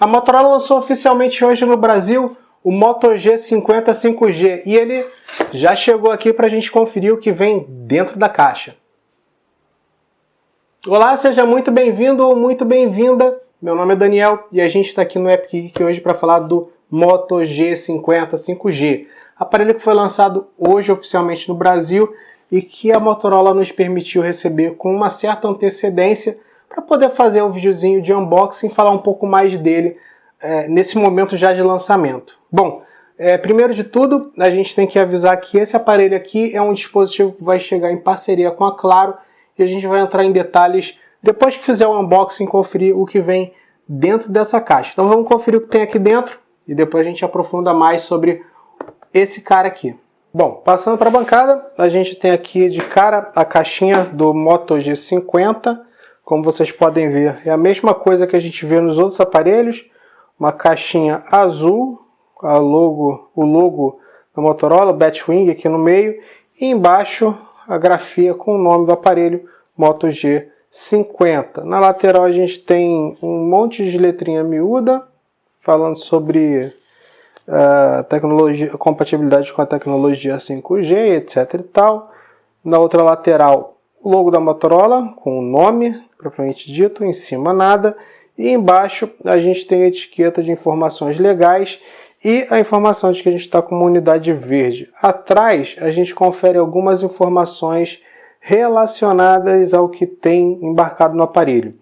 A Motorola lançou oficialmente hoje no Brasil o Moto G50 5G e ele já chegou aqui para a gente conferir o que vem dentro da caixa. Olá, seja muito bem-vindo ou muito bem-vinda. Meu nome é Daniel e a gente está aqui no Epic Geek hoje para falar do Moto G50 5G, aparelho que foi lançado hoje oficialmente no Brasil e que a Motorola nos permitiu receber com uma certa antecedência para poder fazer um videozinho de unboxing e falar um pouco mais dele nesse momento já de lançamento. Bom, primeiro de tudo, a gente tem que avisar que esse aparelho aqui é um dispositivo que vai chegar em parceria com a Claro e a gente vai entrar em detalhes depois que fizer o unboxing, conferir o que vem dentro dessa caixa. Então vamos conferir o que tem aqui dentro e depois a gente aprofunda mais sobre esse cara aqui. Bom, passando para a bancada, a gente tem aqui de cara a caixinha do Moto G50. Como vocês podem ver, é a mesma coisa que a gente vê nos outros aparelhos. Uma caixinha azul, o logo da Motorola, Batwing aqui no meio. E embaixo a grafia com o nome do aparelho, Moto G50. Na lateral a gente tem um monte de letrinha miúda, falando sobre compatibilidade com a tecnologia 5G, etc e tal. Na outra lateral, o logo da Motorola, com o nome, propriamente dito, em cima nada. E embaixo a gente tem a etiqueta de informações legais e a informação de que a gente está com uma unidade verde. Atrás a gente confere algumas informações relacionadas ao que tem embarcado no aparelho.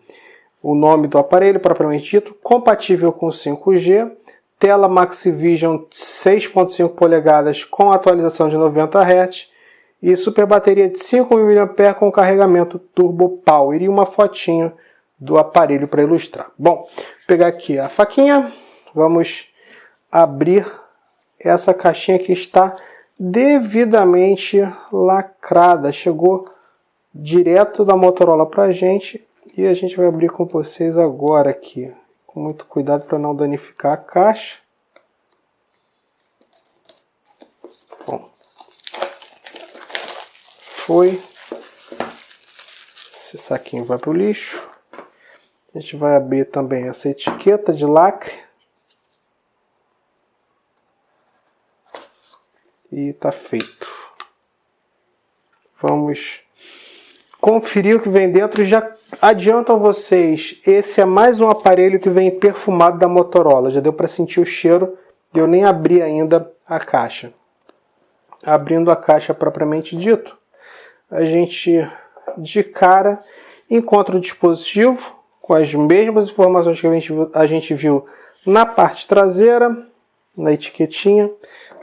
O nome do aparelho, propriamente dito, compatível com 5G, tela Maxivision 6.5 polegadas com atualização de 90 Hz e super bateria de 5.000 mAh com carregamento Turbo Power e uma fotinho do aparelho para ilustrar. Bom, vou pegar aqui a faquinha, vamos abrir essa caixinha que está devidamente lacrada. Chegou direto da Motorola para a gente e a gente vai abrir com vocês agora aqui. Com muito cuidado para não danificar a caixa. Bom, foi. Esse saquinho vai para o lixo. A gente vai abrir também essa etiqueta de lacre. E tá feito. Vamos conferir o que vem dentro. Já adianto a vocês, esse é mais um aparelho que vem perfumado da Motorola. Já deu para sentir o cheiro e eu nem abri ainda a caixa. Abrindo a caixa propriamente dito, a gente de cara encontra o dispositivo com as mesmas informações que a gente viu na parte traseira, na etiquetinha.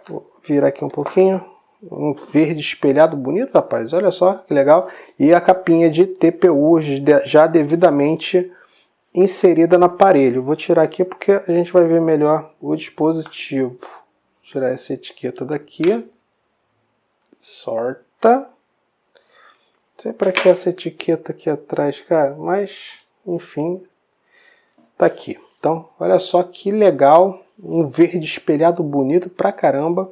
Vou virar aqui um pouquinho. Um verde espelhado bonito, rapaz. Olha só que legal. E a capinha de TPU já devidamente inserida no aparelho. Vou tirar aqui porque a gente vai ver melhor o dispositivo. Vou tirar essa etiqueta daqui. Sorta. Não sei para que essa etiqueta aqui atrás, cara. Mas, enfim, tá aqui. Então, olha só que legal. Um verde espelhado bonito pra caramba.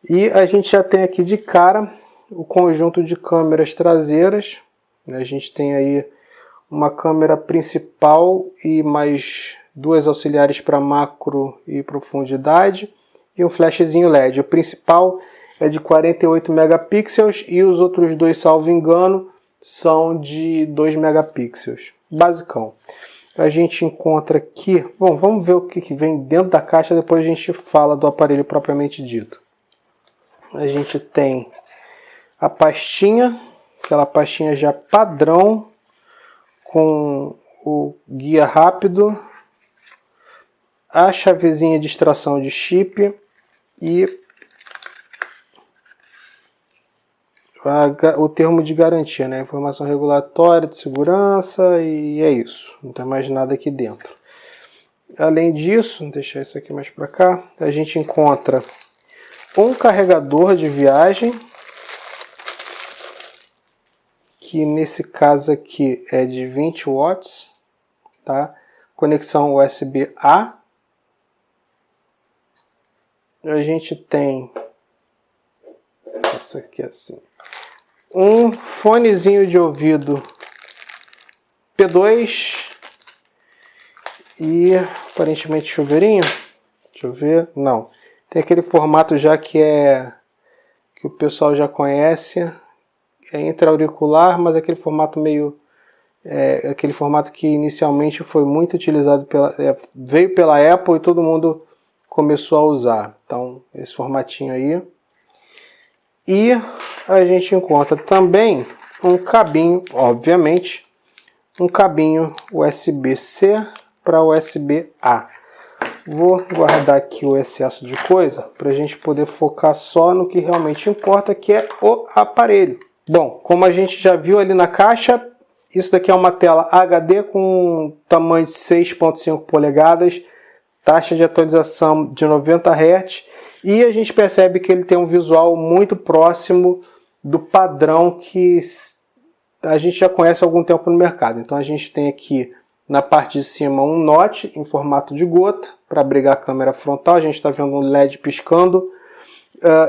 E a gente já tem aqui de cara o conjunto de câmeras traseiras. A gente tem aí uma câmera principal e mais duas auxiliares para macro e profundidade e um flashzinho LED. O principal é de 48 megapixels e os outros dois, salvo engano, são de 2 megapixels. Basicão. A gente encontra aqui... Bom, vamos ver o que vem dentro da caixa, depois a gente fala do aparelho propriamente dito. A gente tem a pastinha, aquela pastinha já padrão, com o guia rápido, a chavezinha de extração de chip e o termo de garantia, né? Informação regulatória de segurança e é isso. Não tem mais nada aqui dentro. Além disso, vou deixar isso aqui mais para cá, a gente encontra um carregador de viagem, que nesse caso aqui é de 20 watts, tá? Conexão USB-A. A gente tem, isso aqui assim, um fonezinho de ouvido P2 E aparentemente chuveirinho. Deixa eu ver. Não. Tem aquele formato já que o pessoal já conhece. É intra-auricular, mas aquele formato meio... aquele formato que inicialmente foi muito utilizado veio pela Apple e todo mundo começou a usar. Então, esse formatinho aí. E a gente encontra também um cabinho, obviamente, um cabinho USB-C para USB-A. Vou guardar aqui o excesso de coisa para a gente poder focar só no que realmente importa, que é o aparelho. Bom, como a gente já viu ali na caixa, isso daqui é uma tela HD com tamanho de 6,5 polegadas, taxa de atualização de 90 Hz, e a gente percebe que ele tem um visual muito próximo do padrão que a gente já conhece há algum tempo no mercado. Então a gente tem aqui na parte de cima um notch em formato de gota para abrigar a câmera frontal, a gente está vendo um LED piscando,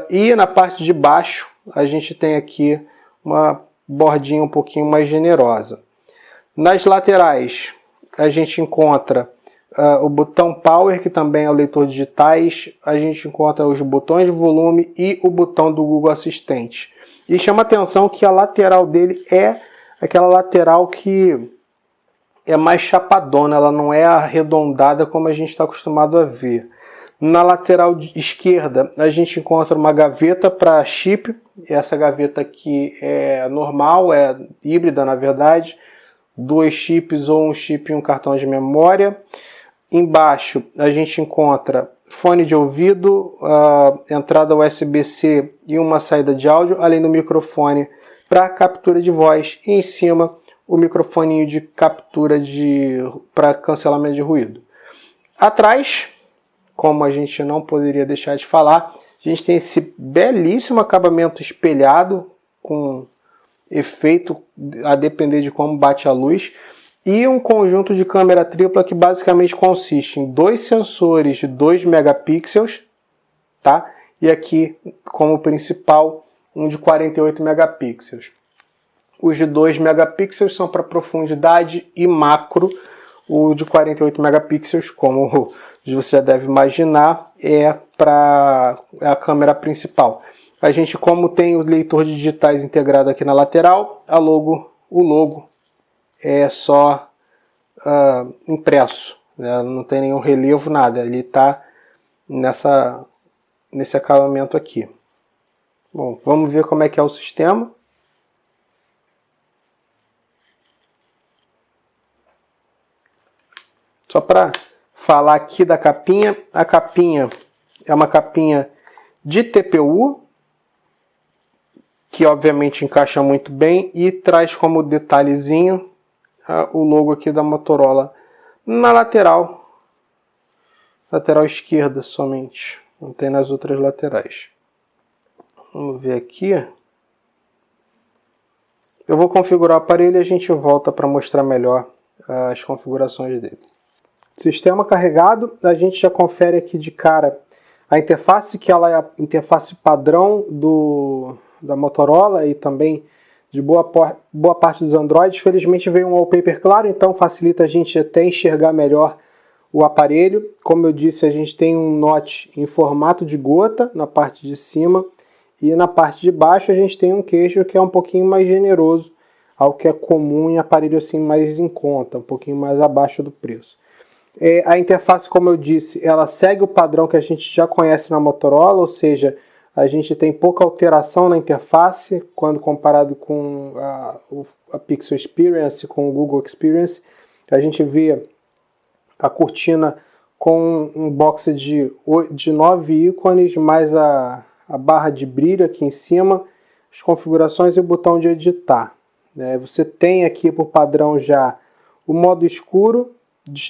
e na parte de baixo a gente tem aqui uma bordinha um pouquinho mais generosa. Nas laterais a gente encontra o botão Power, que também é o leitor de digitais, a gente encontra os botões de volume e o botão do Google Assistente. E chama atenção que a lateral dele é aquela lateral que é mais chapadona, ela não é arredondada como a gente está acostumado a ver. Na lateral esquerda a gente encontra uma gaveta para chip, essa gaveta aqui é normal, é híbrida na verdade, 2 chips ou um chip e um cartão de memória. Embaixo a gente encontra fone de ouvido, entrada USB-C e uma saída de áudio, além do microfone para captura de voz, e em cima o microfoninho de captura para cancelamento de ruído. Atrás, como a gente não poderia deixar de falar, a gente tem esse belíssimo acabamento espelhado com efeito a depender de como bate a luz, e um conjunto de câmera tripla que basicamente consiste em 2 sensores de 2 megapixels, tá? E aqui, como principal, um de 48 megapixels. Os de 2 megapixels são para profundidade e macro. O de 48 megapixels, como você já deve imaginar, é para a câmera principal. A gente, como tem o leitor de digitais integrado aqui na lateral, o logo é só impresso, né? Não tem nenhum relevo, nada. Ele está nesse acabamento aqui. Bom, vamos ver como é que é o sistema. Só para falar aqui da capinha, a capinha é uma capinha de TPU, que obviamente encaixa muito bem e traz como detalhezinho o logo aqui da Motorola na lateral esquerda somente, não tem nas outras laterais. Vamos ver aqui. Eu vou configurar o aparelho e a gente volta para mostrar melhor as configurações dele. Sistema carregado, a gente já confere aqui de cara a interface, que ela é a interface padrão da Motorola e também de boa parte dos Androids. Felizmente veio um wallpaper claro, então facilita a gente até enxergar melhor o aparelho. Como eu disse, a gente tem um notch em formato de gota na parte de cima, e na parte de baixo a gente tem um queixo que é um pouquinho mais generoso ao que é comum em aparelho assim mais em conta, um pouquinho mais abaixo do preço. A interface, como eu disse, ela segue o padrão que a gente já conhece na Motorola, ou seja, a gente tem pouca alteração na interface quando comparado com a Pixel Experience, com o Google Experience. A gente vê a cortina com um box de 9 ícones, mais a barra de brilho aqui em cima, as configurações e o botão de editar. Você tem aqui por padrão já o modo escuro,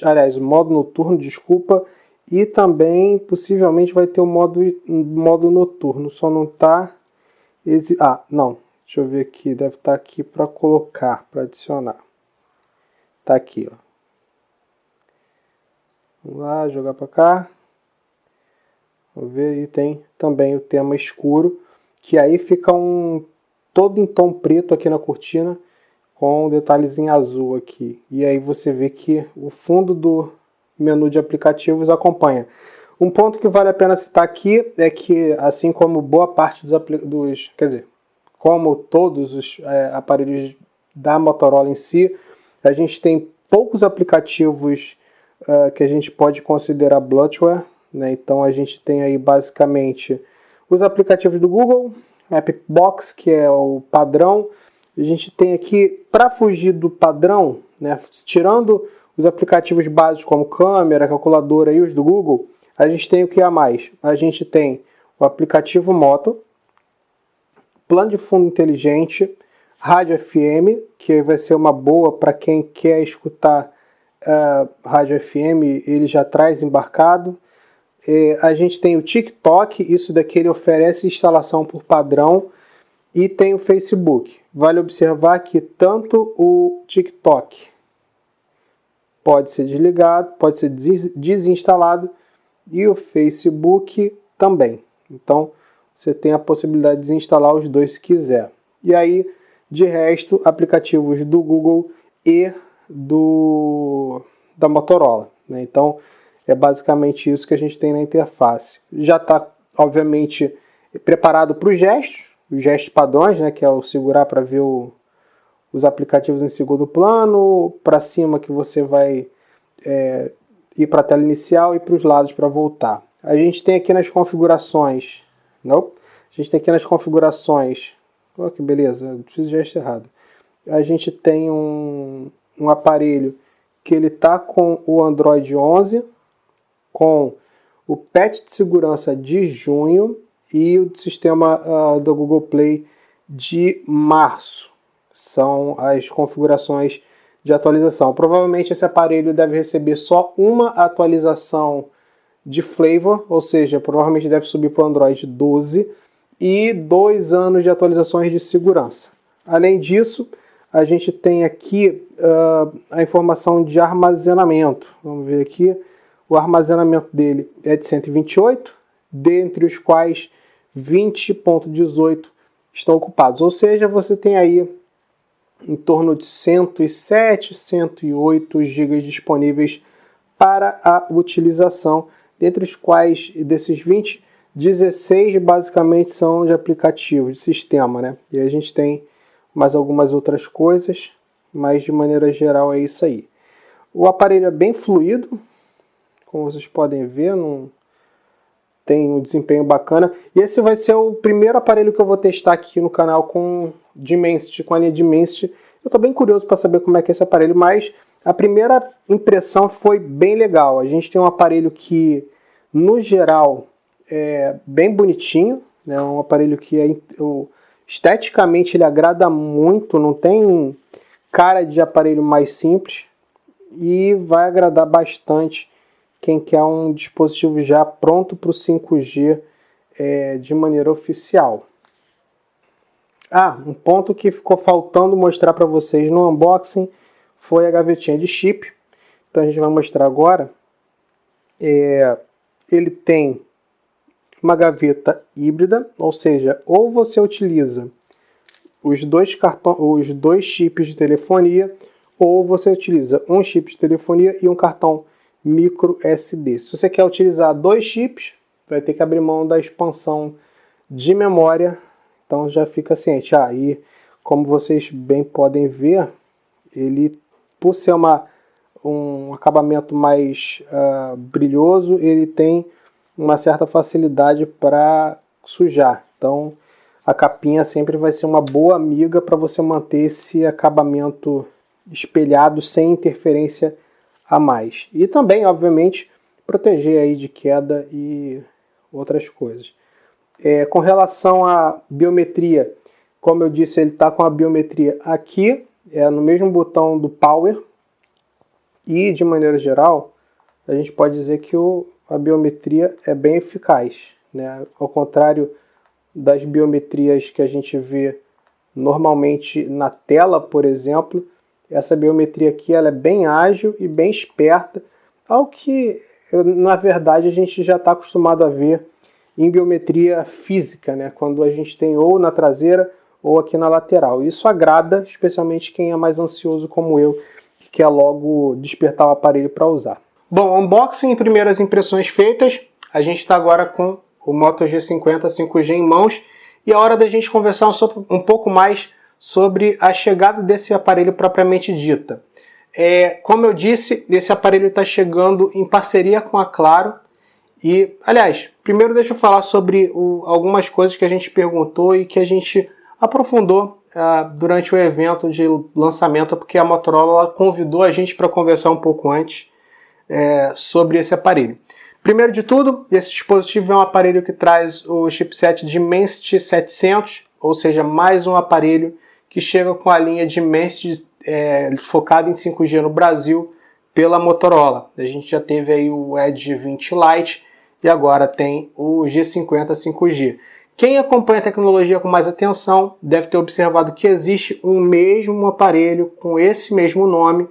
aliás, o modo noturno, desculpa, e também possivelmente vai ter o modo noturno, só não está... não, deixa eu ver aqui, deve estar aqui para colocar, para adicionar. Está aqui, ó. Vamos lá, jogar para cá. Vamos ver, e tem também o tema escuro, que aí fica todo em tom preto aqui na cortina, com um detalhezinho azul aqui. E aí você vê que o fundo menu de aplicativos acompanha. Um ponto que vale a pena citar aqui é que, assim como boa parte como todos os aparelhos da Motorola em si, a gente tem poucos aplicativos que a gente pode considerar bloatware, né? Então a gente tem aí basicamente os aplicativos do Google, Appbox, que é o padrão. A gente tem aqui, para fugir do padrão, né, tirando os aplicativos básicos como câmera, calculadora e os do Google, a gente tem o que a mais? A gente tem o aplicativo Moto, plano de fundo inteligente, rádio FM, que vai ser uma boa para quem quer escutar rádio FM, ele já traz embarcado. A gente tem o TikTok, isso daqui ele oferece instalação por padrão, e tem o Facebook. Vale observar que tanto o TikTok pode ser desligado, pode ser desinstalado, e o Facebook também. Então, você tem a possibilidade de desinstalar os dois se quiser. E aí, de resto, aplicativos do Google e da Motorola, né? Então, é basicamente isso que a gente tem na interface. Já está, obviamente, preparado para os gestos padrões, né? Que é o segurar para ver os aplicativos em segundo plano, para cima que você vai ir para a tela inicial e para os lados para voltar. A gente tem aqui nas configurações, olha que beleza, eu preciso de gesto errado. A gente tem um aparelho que ele está com o Android 11, com o patch de segurança de junho e o sistema do Google Play de março. São as configurações de atualização. Provavelmente esse aparelho deve receber só uma atualização de flavor, ou seja, provavelmente deve subir para o Android 12 e 2 anos de atualizações de segurança. Além disso, a gente tem aqui a informação de armazenamento. Vamos ver aqui. O armazenamento dele é de 128, dentre os quais 20.18 estão ocupados. Ou seja, você tem aí em torno de 107, 108 GB disponíveis para a utilização, dentre os quais, desses 20, 16 basicamente são de aplicativos, de sistema, né? E a gente tem mais algumas outras coisas, mas de maneira geral é isso aí. O aparelho é bem fluido, como vocês podem ver, não tem um desempenho bacana. E esse vai ser o primeiro aparelho que eu vou testar aqui no canal com Dimensity, com a linha Dimensity. Eu estou bem curioso para saber como é que é esse aparelho, mas a primeira impressão foi bem legal. A gente tem um aparelho que, no geral, é bem bonitinho, né? Um aparelho que esteticamente ele agrada muito, não tem cara de aparelho mais simples e vai agradar bastante quem quer um dispositivo já pronto para o 5G de maneira oficial. Um ponto que ficou faltando mostrar para vocês no unboxing foi a gavetinha de chip. Então a gente vai mostrar agora. Ele tem uma gaveta híbrida, ou seja, ou você utiliza os dois chips de telefonia, ou você utiliza um chip de telefonia e um cartão micro SD. Se você quer utilizar 2 chips, vai ter que abrir mão da expansão de memória, então já fica ciente. E como vocês bem podem ver, ele, por ser um acabamento mais brilhoso, ele tem uma certa facilidade para sujar. Então a capinha sempre vai ser uma boa amiga para você manter esse acabamento espelhado sem interferência a mais. E também, obviamente, proteger aí de queda e outras coisas. Com relação à biometria, como eu disse, ele está com a biometria aqui, no mesmo botão do Power. E, de maneira geral, a gente pode dizer que a biometria é bem eficaz, né? Ao contrário das biometrias que a gente vê normalmente na tela, por exemplo, essa biometria aqui ela é bem ágil e bem esperta, ao que, na verdade, a gente já está acostumado a ver em biometria física, né? Quando a gente tem ou na traseira ou aqui na lateral. Isso agrada, especialmente quem é mais ansioso como eu, que quer logo despertar o aparelho para usar. Bom, unboxing e primeiras impressões feitas, a gente está agora com o Moto G50 5G em mãos e é hora da gente conversar um pouco mais sobre a chegada desse aparelho propriamente dita. Como eu disse, esse aparelho está chegando em parceria com a Claro e, aliás, primeiro deixa eu falar sobre algumas coisas que a gente perguntou e que a gente aprofundou durante o evento de lançamento, porque a Motorola convidou a gente para conversar um pouco antes sobre esse aparelho. Primeiro de tudo, esse dispositivo é um aparelho que traz o chipset Dimensity 700, ou seja, mais um aparelho que chega com a linha Dimensity focada em 5G no Brasil pela Motorola. A gente já teve aí o Edge 20 Lite e agora tem o G50 5G. Quem acompanha a tecnologia com mais atenção deve ter observado que existe um mesmo aparelho com esse mesmo nome,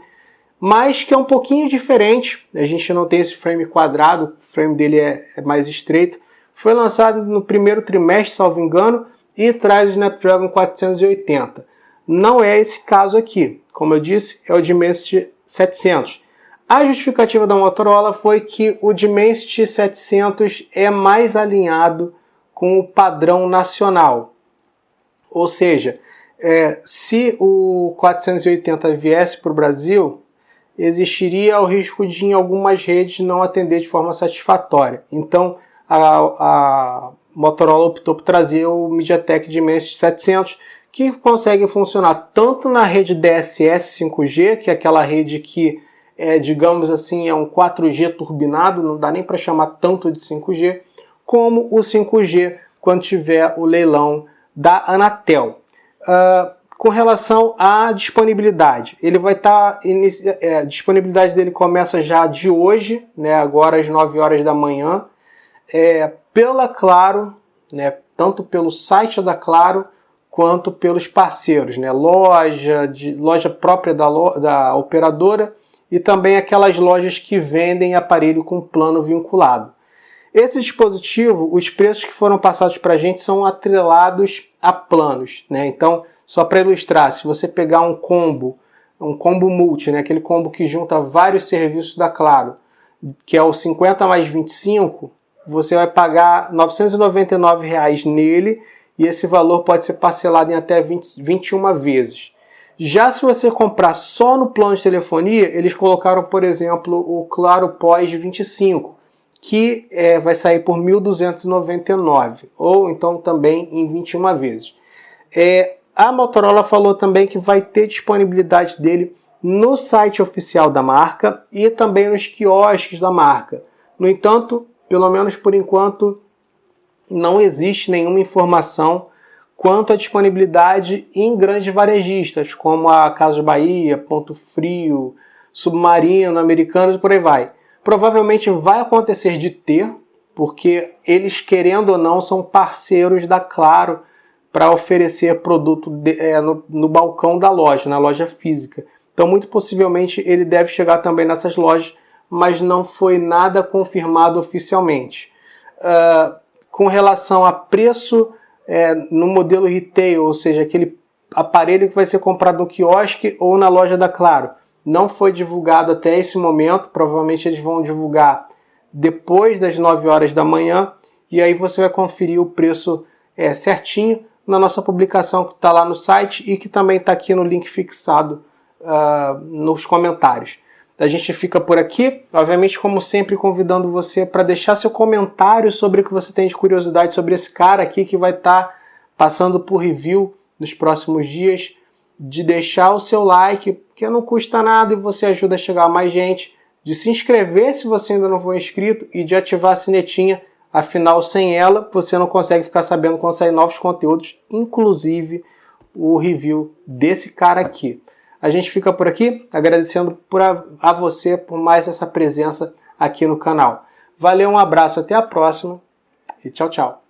mas que é um pouquinho diferente. A gente não tem esse frame quadrado, o frame dele é mais estreito. Foi lançado no primeiro trimestre, salvo engano, e traz o Snapdragon 480. Não é esse caso aqui. Como eu disse, é o Dimensity 700. A justificativa da Motorola foi que o Dimensity 700 é mais alinhado com o padrão nacional. Ou seja, se o 480 viesse para o Brasil, existiria o risco de em algumas redes não atender de forma satisfatória. Então a Motorola optou por trazer o MediaTek Dimensity 700, que consegue funcionar tanto na rede DSS 5G, que é aquela rede que digamos assim, é um 4G turbinado, não dá nem para chamar tanto de 5G, como o 5G quando tiver o leilão da Anatel. Com relação à disponibilidade, ele vai estar a disponibilidade dele começa já de hoje, né, agora às 9 horas da manhã, pela Claro, né, tanto pelo site da Claro quanto pelos parceiros, né, loja própria da operadora e também aquelas lojas que vendem aparelho com plano vinculado. Esse dispositivo, os preços que foram passados para a gente são atrelados a planos, né? Então, só para ilustrar, se você pegar um combo multi, né? Aquele combo que junta vários serviços da Claro, que é o 50 mais 25, você vai pagar R$ 999 nele e esse valor pode ser parcelado em até 21 vezes. Já se você comprar só no plano de telefonia, eles colocaram, por exemplo, o Claro Pós 25, que vai sair por R$ 1.299, ou então também em 21 vezes. A Motorola falou também que vai ter disponibilidade dele no site oficial da marca e também nos quiosques da marca. No entanto, pelo menos por enquanto, não existe nenhuma informação quanto à disponibilidade em grandes varejistas, como a Casas Bahia, Ponto Frio, Submarino, Americanas e por aí vai. Provavelmente vai acontecer de ter, porque eles, querendo ou não, são parceiros da Claro para oferecer produto no balcão da loja, na loja física. Então, muito possivelmente, ele deve chegar também nessas lojas, mas não foi nada confirmado oficialmente. Com relação a preço, no modelo retail, ou seja, aquele aparelho que vai ser comprado no quiosque ou na loja da Claro, não foi divulgado até esse momento. Provavelmente eles vão divulgar depois das 9 horas da manhã e aí você vai conferir o preço certinho na nossa publicação que está lá no site e que também está aqui no link fixado nos comentários. A gente fica por aqui, obviamente, como sempre, convidando você para deixar seu comentário sobre o que você tem de curiosidade sobre esse cara aqui que vai estar passando por review nos próximos dias, de deixar o seu like, porque não custa nada e você ajuda a chegar a mais gente, de se inscrever se você ainda não for inscrito e de ativar a sinetinha, afinal, sem ela, você não consegue ficar sabendo quando sair novos conteúdos, inclusive o review desse cara aqui. A gente fica por aqui, agradecendo a você por mais essa presença aqui no canal. Valeu, um abraço, até a próxima e tchau, tchau.